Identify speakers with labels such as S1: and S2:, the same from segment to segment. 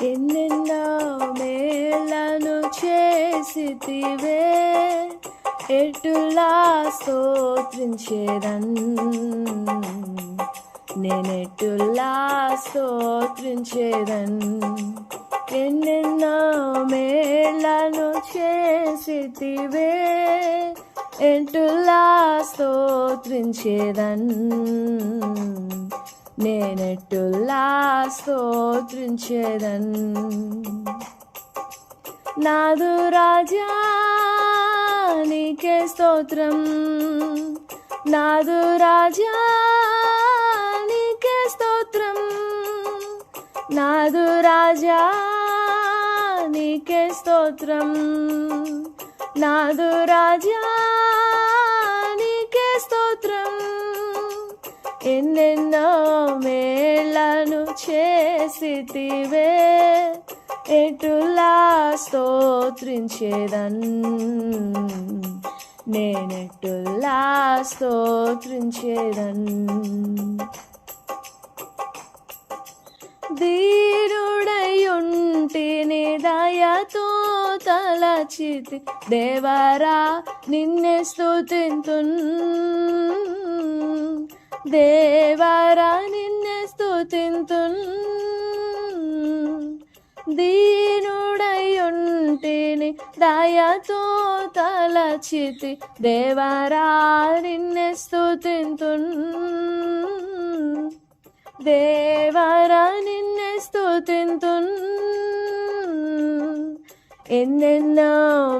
S1: ఎన్నెన్నో మేలను చేసితివే, ఎటులా స్తోత్రించేదన్, నేనెటులా స్తోత్రించేదన్. ఎన్నెన్నో మేలను చేసితివే, ఎటులా స్తోత్రించేదన్, నేనెటులా స్తోత్రించేదన్. నాదు రాజా నీకే స్తోత్రం, నాదు రాజా నీకే స్తోత్రం, నాదు రాజా నీకే స్తోత్రం, నాదు రాజా నీకే స్తోత్రం. ఎన్నెన్నో మేలను చేసితివే, ఎటులా స్తోత్రించేదన్, నేనెటులా స్తోత్రించేదన్. దీనుడయుంటిని దయతో తలచితి, దేవరా నిన్నే స్తుతింతున్, దేవరా నిన్నే స్తుతింతున్. దీనుడయుంటిని దయతో తలచితి, దేవరా నిన్నే స్తుతింతున్, దేవరా నిన్నే స్తుతింతున్. ఎన్నెన్నో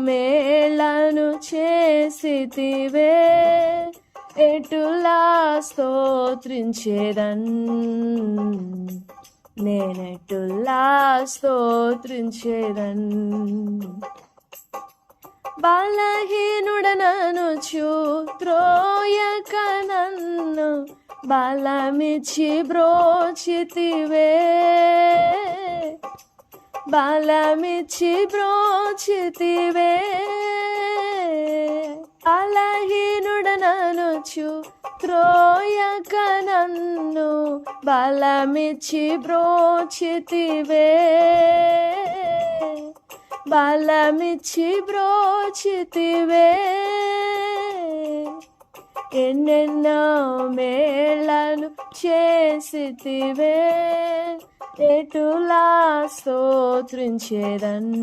S1: మేలను చేసితివే, ఎటులా స్తోత్రించేదన్, నేనెటులా స్తోత్రించేదన్. బలహీనుడననుచు త్రోయక నన్ను బలమిచ్చి బ్రోచితివే, బలమిచ్చి బ్రోచితివే. బలహీనుడననుచు త్రోయక నన్ను బలమిచ్చి బ్రోచితివే, బలమిచ్చి బ్రోచితివే. ఎన్నెన్నో మేలను చేసితివే, ఎటులా స్తోత్రించేదన్,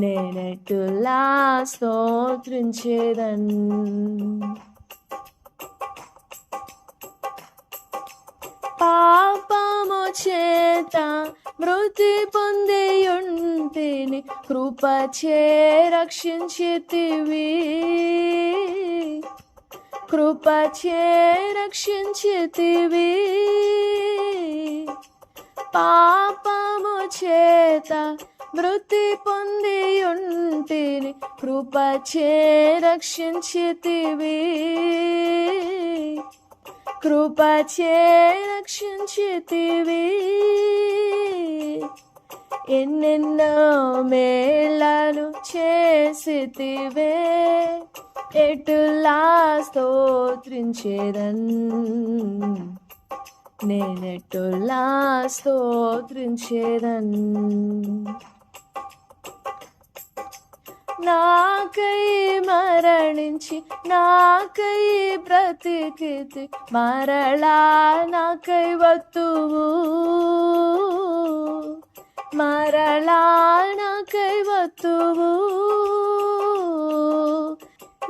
S1: నేనెటులా స్తోత్రించేదన్. పాపము చేత మృతి పొందియుంటిని, కృపచే రక్షించితివి, కృపచే రక్షించితివి. పాపము చేత మృతి పొందియుంటిని, కృపచే రక్షించితివి, కృపచే రక్షించితివి. ఎన్నెన్నో మేలను చేసితివే, ఎటులా స్తోత్రించేదన్, నేనెటులా స్తోత్రించేదన్. నాకై మరణించి నాకై బ్రతికితి, మరలా నాకై వత్తువు, మరలా నాకై వత్తువు.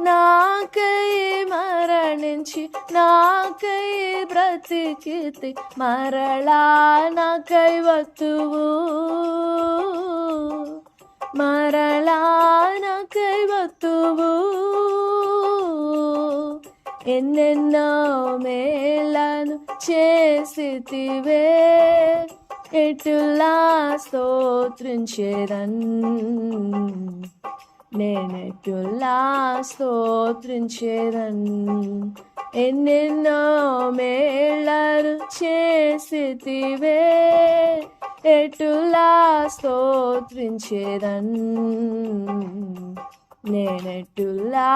S1: నాకై మరణించి నాకై బ్రతికితి, మరలా నాకై వత్తువు, మరలా నాకై వత్తువు. ఎన్నెన్నో మేలను చేసితివే, ఎటులా స్తోత్రించేదన్, నేనెటులా స్తోత్రించేదన్. ఎన్నెన్నో మేలను చేసితివే, ఎటులా స్తోత్రించేదన్, నేనెటులా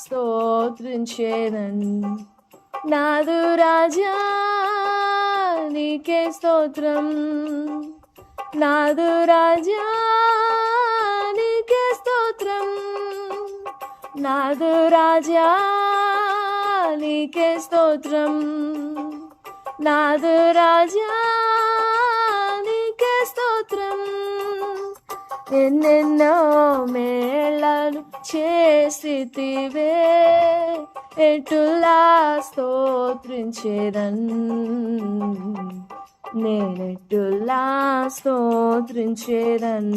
S1: స్తోత్రించేదన్. నాదు రాజా నీకే స్తోత్రం, నాదు రాజా నీకే స్తోత్రం, నాదు రాజా నీకే స్తోత్రం, నాదు రాజా నీకే స్తోత్రం. ఎన్నెన్నో మేళను చేసితివే, ఎటులా స్తోత్రించేదన్, నేనెటులా స్తోత్రించేదన్.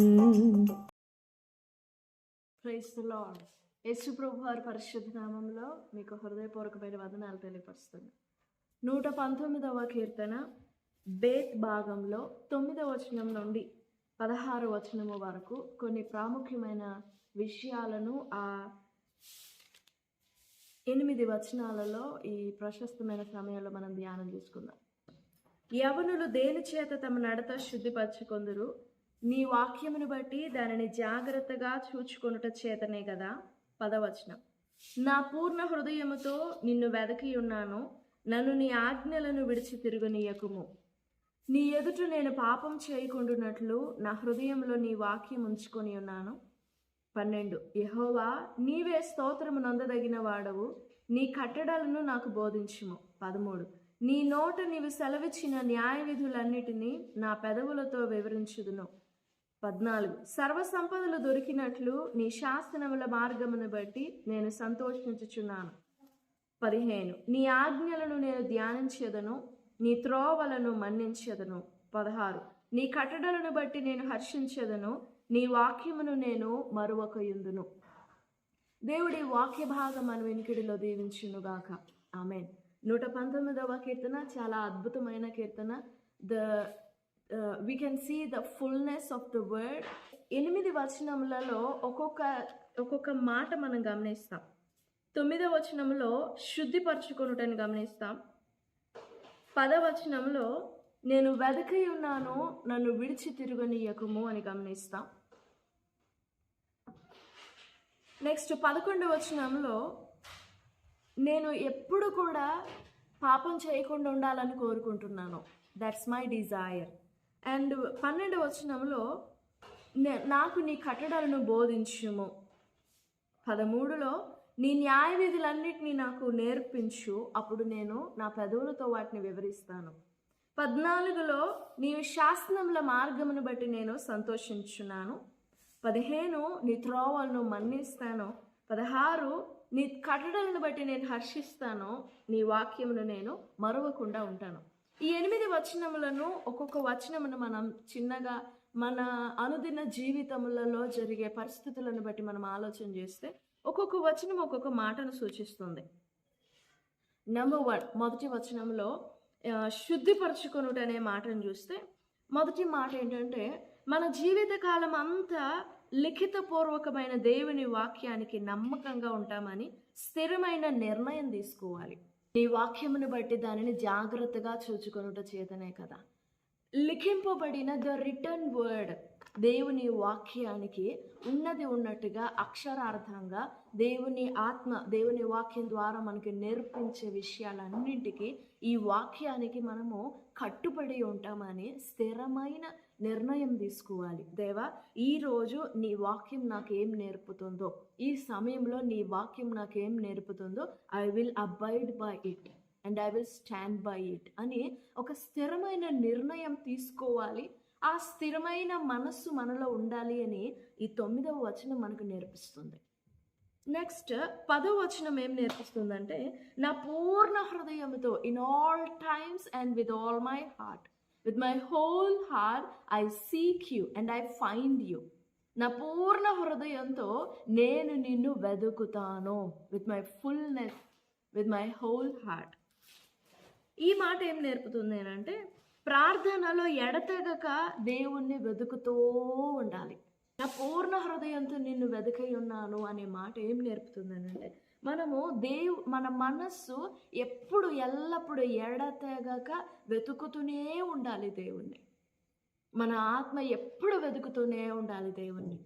S1: Praise the Lord. యేసు ప్రభు వారి పరిశుద్ధ నామంలో మీకు హృదయపూర్వకమైన వందనాలు తెలియపరుస్తున్నాను. 119వ కీర్తన బేత్ భాగంలో 9వ వచనం నుండి 16వ వచనము వరకు కొన్ని ప్రాముఖ్యమైన విషయాలను ఆ 8 వచనాలలో ఈ ప్రశస్తమైన సమయంలో మనం ధ్యానం చేసుకుందాం. యవనులు దేని చేత తమ నడత శుద్ధిపరచుకొందురు, నీ వాక్యమును బట్టి దానిని జాగ్రత్తగా చూచుకొనుట చేతనే కదా. 10వ వచనం, నా పూర్ణ హృదయముతో నిన్ను వెదకి ఉన్నాను, నన్ను నీ ఆజ్ఞలను విడిచి తిరుగనీయకుము. నీ ఎదుట నేను పాపం చేయకుండానట్లు నా హృదయంలో నీ వాక్యం ఉంచుకొని ఉన్నాను. 12, యెహోవా నీవే స్తోత్రము నందదగిన వాడవు, నీ కట్టడలను నాకు బోధించుము. 13, నీ నోట నీవు సెలవిచ్చిన న్యాయ విధులన్నిటినీ నా పెదవులతో వివరించుదును. 14, సర్వసంపదలు దొరికినట్లు నీ శాసనముల మార్గమును బట్టి నేను సంతోషించుచున్నాను. 15, నీ ఆజ్ఞలను నేను ధ్యానించెదను, నీ త్రోవలను మన్నించెదను. 16, నీ కట్టడలను బట్టి నేను హర్షించెదను, నీ వాక్యమును నేను మరువకయుందును. దేవుడి వాక్య భాగం మన వెనుకడిలో దీవించునుగాక. ఆమేన్. 119వ కీర్తన చాలా అద్భుతమైన కీర్తన. We can see the fullness of the word. 8 వచనములలో ఒక్కొక్క మాట మనం గమనిస్తాం. 9వ వచనంలో శుద్ధిపరచుకొనుటని గమనిస్తాం. 10వ వచనంలో నేను వెదకి ఉన్నాను, నన్ను విడిచి తిరుగనీయకుము అని గమనిస్తాం. నెక్స్ట్ 11వ వచనంలో నేను ఎప్పుడు కూడా పాపం చేయకుండా ఉండాలని కోరుకుంటున్నాను, దట్స్ మై డిజైర్. అండ్ 12వ వచనంలో నాకు నీ కట్టడలను బోధించుము. 13లో నీ న్యాయ విధులన్నిటినీ నాకు నేర్పించు, అప్పుడు నేను నా పెదవులతో వాటిని వివరిస్తాను. 14లో నీ శాసనముల మార్గమును బట్టి నేను సంతోషించున్నాను. 15 నీ త్రోవలను మన్నిస్తాను. 16 నీ కట్టడలను బట్టి నేను హర్షిస్తాను, నీ వాక్యమును నేను మరువకుండా ఉంటాను. ఈ 8 వచనములను ఒక్కొక్క వచనమును మనం చిన్నగా మన అనుదిన జీవితములలో జరిగే పరిస్థితులను బట్టి మనం ఆలోచన చేస్తే ఒక్కొక్క వచనం ఒక్కొక్క మాటను సూచిస్తుంది. నెంబర్ 1, మొదటి వచనంలో శుద్ధిపరచుకొనుట అనే మాటను చూస్తే మొదటి మాట ఏంటంటే మన జీవితకాలం అంతా లిఖితపూర్వకమైన దేవుని వాక్యానికి నమ్మకంగా ఉంటామని స్థిరమైన నిర్ణయం తీసుకోవాలి. నీ వాక్యమును బట్టి దానిని జాగ్రత్తగా చూచుకొనుట చేతనే కదా. లిఖింపబడిన ద రిటర్న్ వర్డ్, దేవుని వాక్యానికి ఉన్నది ఉన్నట్టుగా అక్షరార్థంగా దేవుని ఆత్మ దేవుని వాక్యం ద్వారా మనకి నేర్పించే విషయాలన్నింటికి ఈ వాక్యానికి మనము కట్టుబడి ఉంటామని స్థిరమైన నిర్ణయం తీసుకోవాలి. దేవా, ఈరోజు నీ వాక్యం నాకేం నేర్పుతుందో, ఈ సమయంలో నీ వాక్యం నాకేం నేర్పుతుందో, I will abide by it and I will stand by it అని ఒక స్థిరమైన నిర్ణయం తీసుకోవాలి. ఆ స్థిరమైన మనస్సు మనలో ఉండాలి అని ఈ 9వ వచనం మనకు నేర్పిస్తుంది. నెక్స్ట్ 10వ వచనం ఏం నేర్పిస్తుందంటే నా పూర్ణ హృదయముతో in all times and with all my heart, with my whole heart I seek you and I find you. నా పూర్ణ హృదయంతో నేను నిన్ను వెతుకుతాను, with my fullness, with my whole heart. ఈ మాట ఏం నేర్పుతుంది అంటే ప్రార్థనలో ఎడతెగక దేవుణ్ణి వెతుకుతూ ఉండాలి. నా పూర్ణ హృదయంతో నిన్ను వెదకై ఉన్నాను అనే మాట ఏం నేర్పుతుందనంటే మన మనస్సు ఎల్లప్పుడూ ఎడతెగక వెతుకుతూనే ఉండాలి దేవుణ్ణి. మన ఆత్మ ఎప్పుడు వెతుకుతూనే ఉండాలి దేవుణ్ణి.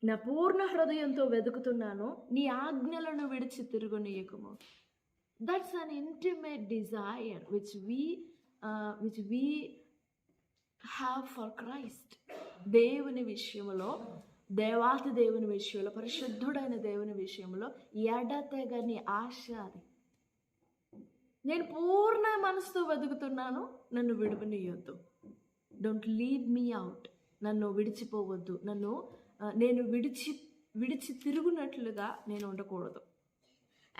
S1: నా పూర్ణ హృదయంతో వెతుకుతున్నాను, నీ ఆజ్ఞలను విడిచి తిరుగునీయకుము. That's an intimate desire which we have for Christ. దేవుని విషయంలో, దేవాతి దేవుని విషయంలో, పరిశుద్ధుడైన దేవుని విషయంలో ఎడతెగని ఆశ అది. నేను పూర్ణ మనసుతో వెతుకుతున్నాను, నన్ను విడువనీయొద్దు. Don't leave me out. నన్ను విడిచిపోవద్దు. నేను విడిచి తిరుగునట్లుగా నేను ఉండకూడదు.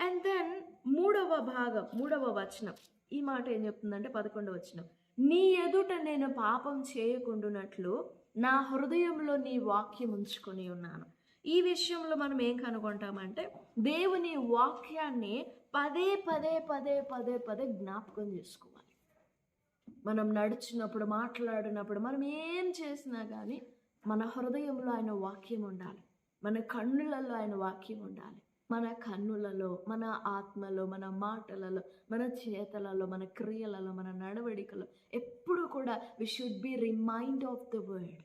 S1: అండ్ దెన్ మూడవ వచనం ఈ మాట ఏం చెప్తుందంటే 11వ వచనం, నీ ఎదుట నేను పాపం చేయకుండానట్లు నా హృదయంలో నీ వాక్యం ఉంచుకొని ఉన్నాను. ఈ విషయంలో మనం ఏం కనుగొంటామంటే దేవుని వాక్యాన్ని పదే పదే పదే పదే పదే జ్ఞాపకం చేసుకోవాలి. మనం నడిచినప్పుడు, మాట్లాడినప్పుడు, మనం ఏం చేసినా కానీ మన హృదయంలో ఆయన వాక్యం ఉండాలి. మన కన్నులలో ఆయన వాక్యం ఉండాలి. మన కన్నులలో, మన ఆత్మలో, మన మాటలలో, మన చేతలలో, మన క్రియలలో, మన నడవడికలో ఎప్పుడు కూడా we should be remind of the word.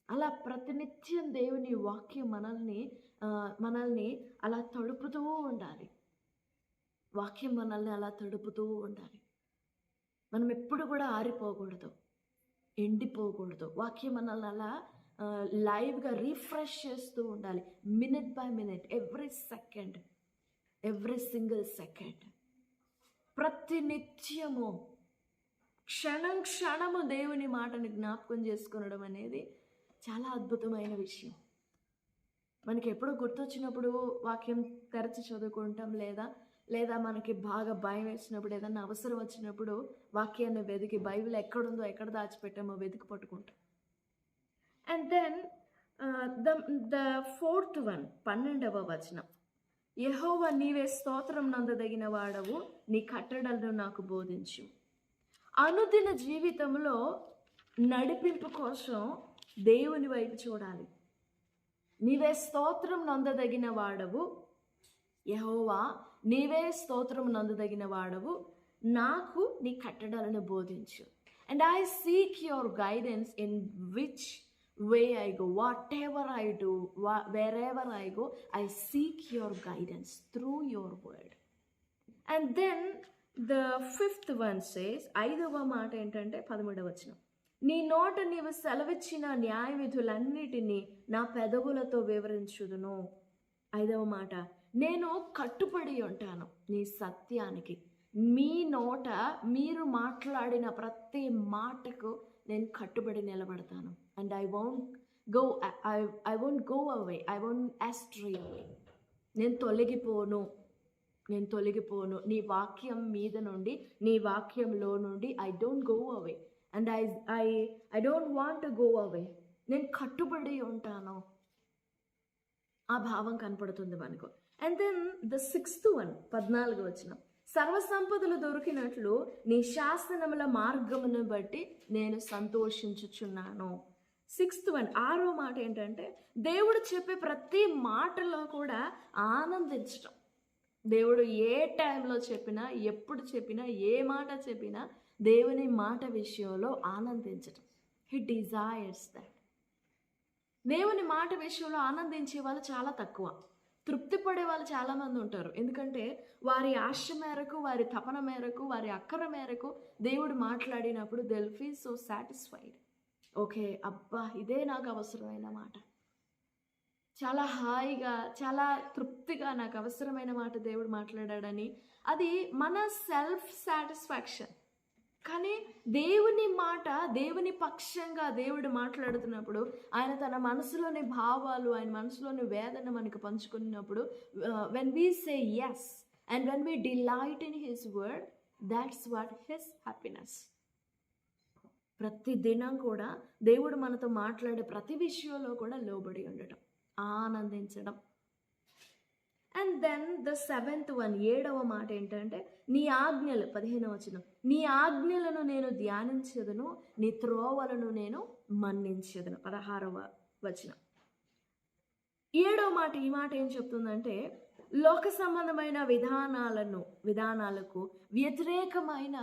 S1: అలా ప్రతినిత్యం దేవుని వాక్యం మనల్ని అలా తడుపుతూ ఉండాలి. వాక్యం మనల్ని అలా తడుపుతూ ఉండాలి. మనం ఎప్పుడు కూడా ఆరిపోకూడదు, ఎండిపోకూడదు. వాక్యం మనల్ని అలా లైవ్గా రీఫ్రెష్ చేస్తూ ఉండాలి. Minute by minute, every second, every single second, ప్రతినిత్యము, క్షణము దేవుని మాటని జ్ఞాపకం చేసుకునడం అనేది చాలా అద్భుతమైన విషయం. మనకి ఎప్పుడో గుర్తొచ్చినప్పుడు వాక్యం తెరచి చదువుకుంటాం, లేదా మనకి బాగా భయం వేసినప్పుడు, ఏదన్నా అవసరం వచ్చినప్పుడు వాక్యాన్ని వెతికి బైబిల్ ఎక్కడుందో, ఎక్కడ దాచిపెట్టామో వెతికి పట్టుకుంటాం. And then the fourth one, 12వ వచనం, యెహోవా నీవే స్తోత్రం నందదగిన వాడవు, నీ కట్టడలను నాకు బోధించు. అనుదిన జీవితంలో నడిపింపు కోసం దేవుని వైపు చూడాలి. నీవే స్తోత్రం నందదగిన వాడవు, యెహోవా నీవే స్తోత్రం నందదగిన వాడవు, నాకు నీ కట్టడలను బోధించు. And I seek your guidance in which way I go, whatever I do, wherever I go, I seek your guidance through your word. And then the fifth one says, 5వ మాట ఏంటంటే 13వ వచనం, నీ నోట నీవు సెలవిచ్చిన న్యాయ విధులన్నిటినీ నా పెదవులతో వివరించుదును. 5వ మాట, నేను కట్టుబడి ఉంటాను నీ సత్యానికి. మీ నోట మీరు మాట్లాడిన ప్రతి మాటకు నేను కట్టుబడి నిలబడతాను. And I won't go away, I won't astray away. నేను తొలగిపోను నీ వాక్యం మీద నుండి, నీ వాక్యంలో నుండి. I don't go away and I don't want to go away. నేను కట్టుబడి ఉంటాను. ఆ భావం కనపడుతుంది మనకు. And then the 6th one, 14వ వచనం, సర్వసంపదలు దొరికినట్లు నీ శాసనముల మార్గమును బట్టి నేను సంతోషించుచున్నాను. 6th one, 6వ మాట ఏంటంటే దేవుడు చెప్పే ప్రతి మాటలో కూడా ఆనందించడం. దేవుడు ఏ టైంలో చెప్పినా, ఎప్పుడు చెప్పినా, ఏ మాట చెప్పినా దేవుని మాట విషయంలో ఆనందించడం. హి డిజైర్స్ దట్. దేవుని మాట విషయంలో ఆనందించే వాళ్ళు చాలా తక్కువ. తృప్తి పడే వాళ్ళు చాలామంది ఉంటారు. ఎందుకంటే వారి ఆశ మేరకు, వారి తపన మేరకు, వారి అక్కర మేరకు దేవుడు మాట్లాడినప్పుడు they will feel so satisfied. Okay, అబ్బా ఇదే నాకు అవసరమైన మాట, చాలా హాయిగా, చాలా తృప్తిగా నాకు అవసరమైన మాట దేవుడు మాట్లాడాడని, అది మన సెల్ఫ్ సాటిస్ఫాక్షన్. కానీ దేవుని మాట, దేవుని పక్షంగా దేవుడు మాట్లాడుతున్నప్పుడు, ఆయన తన మనసులోని భావాలు, ఆయన మనసులోని వేదన మనకు పంచుకున్నప్పుడు, when we say yes and when we delight in his word, that's what his happiness. ప్రతి దినం కూడా దేవుడు మనతో మాట్లాడే ప్రతి విషయంలో కూడా లోబడి ఉండటం, ఆనందించడం. And then the 7th one, 7వ మాట ఏంటంటే నీ ఆజ్ఞలు, 15వ వచనం, నీ ఆజ్ఞలను నేను ధ్యానించదును, నీ త్రోవలను నేను మన్నించదును. 16వ వచనం. 7వ మాట, ఈ మాట ఏం చెప్తుందంటే లోక సంబంధమైన విధానాలకు వ్యతిరేకమైన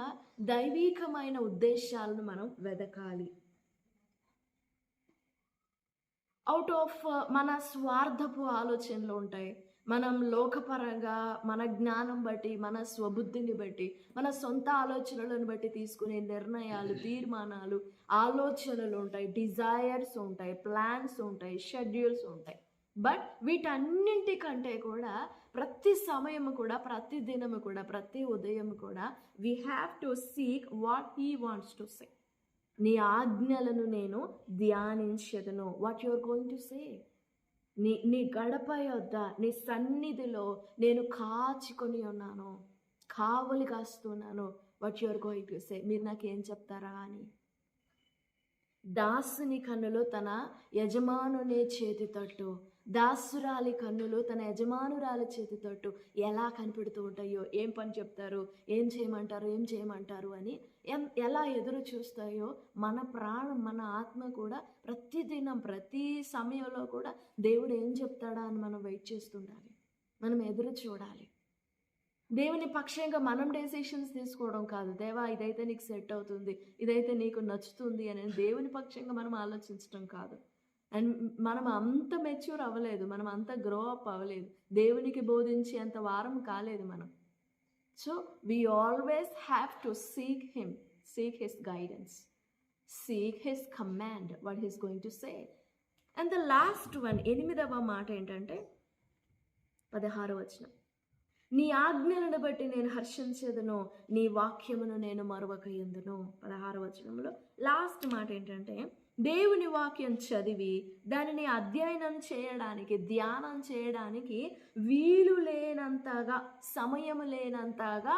S1: దైవీకమైన ఉద్దేశాలను మనం వెదకాలి. అవుట్ ఆఫ్ మన స్వార్థపు ఆలోచనలు ఉంటాయి, మనం లోకపరంగా మన జ్ఞానం బట్టి, మన స్వబుద్ధిని బట్టి, మన సొంత ఆలోచనలను బట్టి తీసుకునే నిర్ణయాలు, తీర్మానాలు, ఆలోచనలు ఉంటాయి, డిజైర్స్ ఉంటాయి, ప్లాన్స్ ఉంటాయి, షెడ్యూల్స్ ఉంటాయి. బట్ వీటన్నింటికంటే కూడా ప్రతి సమయము కూడా, ప్రతి దినము కూడా, ప్రతి ఉదయం కూడా we have to seek what he wants to say. నీ ఆజ్ఞలను నేను ధ్యానించెదను. What you are going to say. నీ గడప యొద్ద, నీ సన్నిధిలో నేను కాచుకొని ఉన్నాను, కావలి కాస్తున్నాను. What you are going to say. మీరు నాకేం చెప్తారా అని. దాసుని కన్నులు తన యజమానుని చేతి తట్టు, దాసురాలి కన్నులు తన యజమానురాలి చేతి తట్టు ఎలా కనిపెడుతూ ఉంటాయో, ఏం పని చెప్తారు, ఏం చేయమంటారు అని ఎలా ఎదురు చూస్తాయో, మన ప్రాణం, మన ఆత్మ కూడా ప్రతిదినం, ప్రతి సమయంలో కూడా దేవుడు ఏం చెప్తాడా అని మనం వెయిట్ చేస్తుండాలి, మనం ఎదురు చూడాలి. దేవుని పక్షంగా మనం డెసిషన్స్ తీసుకోవడం కాదు. దేవా ఇదైతే నీకు సెట్ అవుతుంది, ఇదైతే నీకు నచ్చుతుంది అని దేవుని పక్షంగా మనం ఆలోచించడం కాదు. అండ్ మనం అంత మెచ్యూర్ అవ్వలేదు, మనం అంత గ్రో అప్ అవ్వలేదు, దేవునికి బోధించి అంత వారం కాలేదు మనం. So we always have to seek him, seek his guidance, seek his command, what he's going to say. And the last one, 8వ మాట ఏంటంటే 16వ వచనం. నీ ఆజ్ఞలను బట్టి నేను హర్షించేదను, నీ వాక్యమును నేను మరొకయుందును. 16వ వచనంలో లాస్ట్ మాట ఏంటంటే, దేవుని వాక్యం చదివి దానిని అధ్యయనం చేయడానికి, ధ్యానం చేయడానికి వీలు లేనంతగా, సమయం లేనంతగా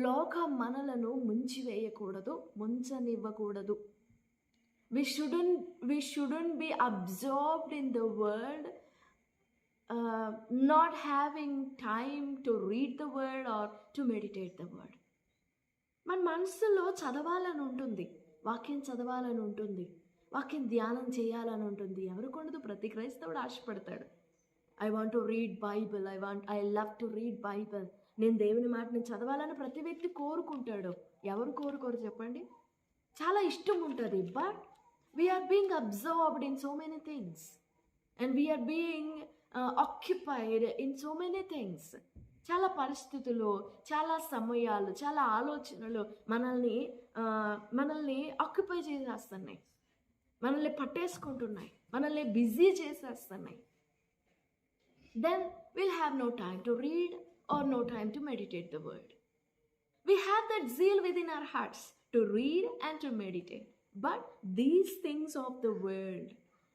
S1: లోక మనలను ముంచివేయకూడదు, ముంచనివ్వకూడదు. We shouldn't be absorbed in the world, not having time to read the word or to meditate the word. మన మనసులో చదవాలని ఉంటుంది, వాక్యం చదవాలని ఉంటుంది, వాక్యం ధ్యానం చేయాలని ఉంటుంది. ఎవరికి ఉండదు? ప్రతి క్రైస్తవుడు ఆశపడతాడు. I want to read Bible, I love to read Bible. నేను దేవుని మాటని చదవాలని ప్రతి వ్యక్తి కోరుకుంటాడు. ఎవరు కోరుకోరు చెప్పండి? చాలా ఇష్టం ఉంటుంది. But we are being observed in so many things and we are being occupied in so many things. చాలా పరిస్థితులు, చాలా సమయాలు, చాలా ఆలోచనలు మనల్ని ఆక్యుపై చేసేస్తున్నాయి, మనల్ని పట్టేసుకుంటున్నాయి, మనల్ని busy చేసేస్తున్నాయి. Then we'll have no time to read or no time to meditate the word. We have that zeal within our hearts to read and to meditate. But these things of the world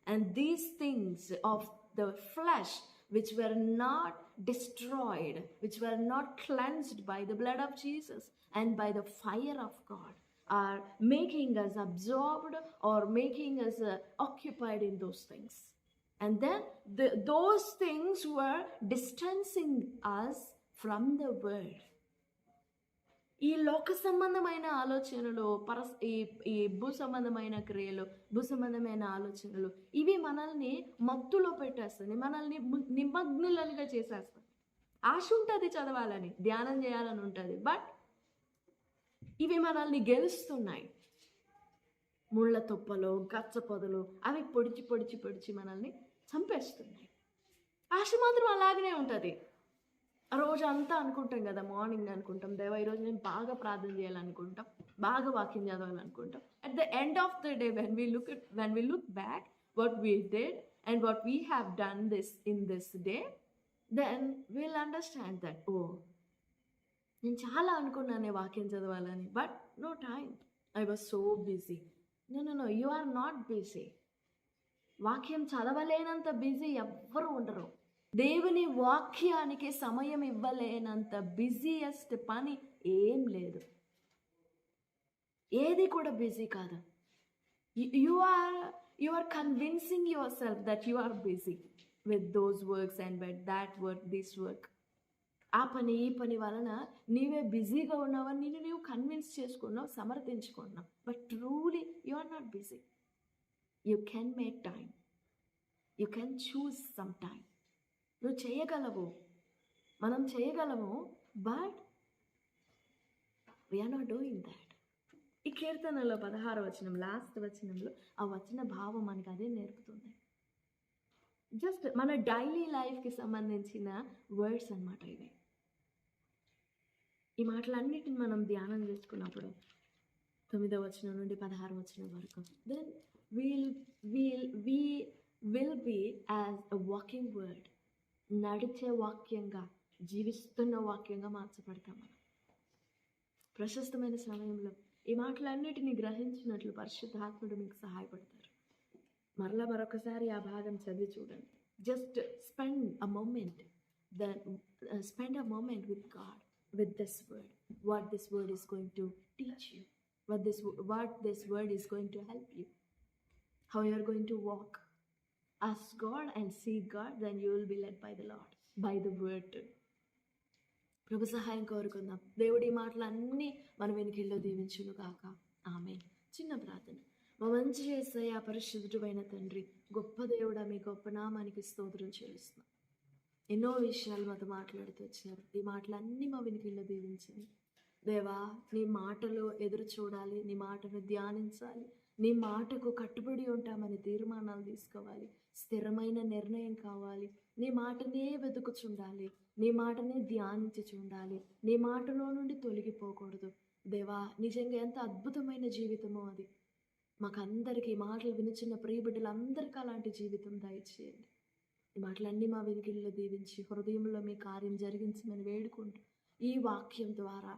S1: and these things of the flesh, which were not destroyed, which were not cleansed by the blood of Jesus and by the fire of God, are making us absorbed or making us occupied in those things. And then those things were distancing us from the world. ఈ లోక సంబంధమైన ఆలోచనలు, ఈ భూ సంబంధమైన క్రియలు, భూ సంబంధమైన ఆలోచనలు, ఇవి మనల్ని మత్తులో పెట్టేస్తాయి, మనల్ని నిమగ్నులుగా చేసేస్తాయి. ఆశ ఉంటుంది చదవాలని, ధ్యానం చేయాలని ఉంటుంది, బట్ ఇవి మనల్ని గెలుస్తున్నాయి. ముళ్ళ తుప్పలు, గచ్చ పొదలు, అవి పొడిచి మనల్ని చంపేస్తున్నాయి. ఆశ మాత్రం అలాగనే ఉంటుంది. ఆ రోజు అంతా అనుకుంటాం కదా, మార్నింగ్ అనుకుంటాం, దేవా ఈరోజు నేను బాగా ప్రార్థన చేయాలనుకుంటాం, బాగా వాక్యం చదవాలనుకుంటాం. At the end of the day when we look back what we did and what we have done in this day, then we'll understand that, oh, నేను చాలా అనుకున్నానే వాక్యం చదవాలని, but no time, I was so busy. No, you are not busy. వాక్యం చదవలేనంత busy ఎవ్వరు ఉండరు. దేవుని వాక్యానికి సమయం ఇవ్వలేనంత బిజీయెస్ట్ పని ఏం లేదు, ఏది కూడా బిజీ కాదు. You are convincing yourself that you are busy with those works and with that work, this work. ఆ పని ఈ పని వలన నీవే బిజీగా ఉన్నావని నీవు కన్విన్స్ చేసుకున్నావు, సమర్థించుకున్నావు. But truly you are not busy. You can make time, you can choose some time. నువ్వు చేయగలవు, మనం చేయగలము, but we are not doing that. ఈ కీర్తనలో 16వ వచనం, లాస్ట్ వచనంలో ఆ వచన భావం మనకు అదే నేర్పుతుంది. జస్ట్ మన డైలీ లైఫ్కి సంబంధించిన వర్డ్స్ అన్నమాట ఇవి. ఈ మాటలన్నిటిని మనం ధ్యానం చేసుకున్నప్పుడు 9వ వచనం నుండి 16వ వచనం వరకు, then will be as a walking word, నడిచే వాక్యంగా, జీవిస్తున్న వాక్యంగా మార్చబడతాం మనం. ప్రశస్తమైన సమయంలో ఈ మాటలన్నిటిని గ్రహించినట్లు పరిశుద్ధాత్ముడు మీకు సహాయపడతారు. మరొకసారి ఆ భాగం చదివి చూడండి. Just spend a moment with God, with this word, what this word is going to teach you, what this word is going to help you, how you are going to walk. Ask God and seek God, then you will be led by the Lord, by the word. ప్రభు సహాయం కోరుకుందాం. దేవుడి మాటలన్నీ మన వెనుకల్లో దీవించును కాక. ఆమేన్. చిన్న ప్రార్థన. మా మంచి యేసయ్య, పరిశుద్ధుడైన తండ్రి, గొప్ప దేవుడా, మీ గొప్ప నామానికి స్తోత్రం చెల్లిస్తున్నాం. ఎన్నో విషయాలు మాతో మాట్లాడుతూ వచ్చారు. ఈ మాటలన్నీ మా వెనుకల్లో దీవించండి దేవా. నీ మాటలో ఎదురు చూడాలి, నీ మాటను ధ్యానించాలి, నీ మాటకు కట్టుబడి ఉంటామని తీర్మానాలు తీసుకోవాలి, స్థిరమైన నిర్ణయం కావాలి, నీ మాటనే వెతుకుచుండాలి, నీ మాటనే ధ్యానించి చూడాలి, నీ మాటలో నుండి తొలగిపోకూడదు. దేవా, నిజంగా ఎంత అద్భుతమైన జీవితమో అది. మాకందరికీ మాటలు వినిచిన ప్రియబిడ్డలందరికీ అలాంటి జీవితం దయచేయండి. ఈ మాటలన్నీ మా వెనుకల్లో దీవించి హృదయంలో మీ కార్యం జరిగించమని వేడుకుంటూ, ఈ వాక్యం ద్వారా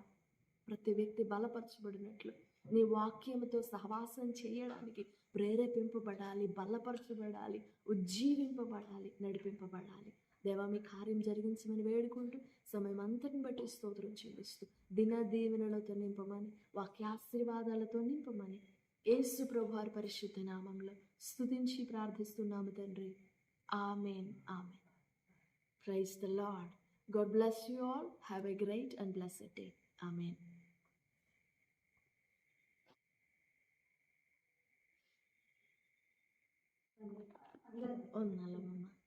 S1: ప్రతి వ్యక్తి బలపరచబడినట్లు, నీ వాక్యంతో సహవాసం చేయడానికి ప్రేరేపింపబడాలి, బలపరచబడాలి, ఉజ్జీవింపబడాలి, నడిపింపబడాలి. దేవా, మీ కార్యం జరిగించమని వేడుకుంటూ సమయం అంతటిని బట్టి స్తోత్రం చెల్లిస్తూ దిన దీవెనలతో నింపమని, వాక్యాశీర్వాదాలతో నింపమని యేసు ప్రభువారి పరిశుద్ధ నామంలో స్తుతించి ప్రార్థిస్తున్నాము తండ్రి. ఆమేన్. ఆమేన్. Praise the Lord. God bless you all. Have a great and blessed day. Amen. Oh, nalama.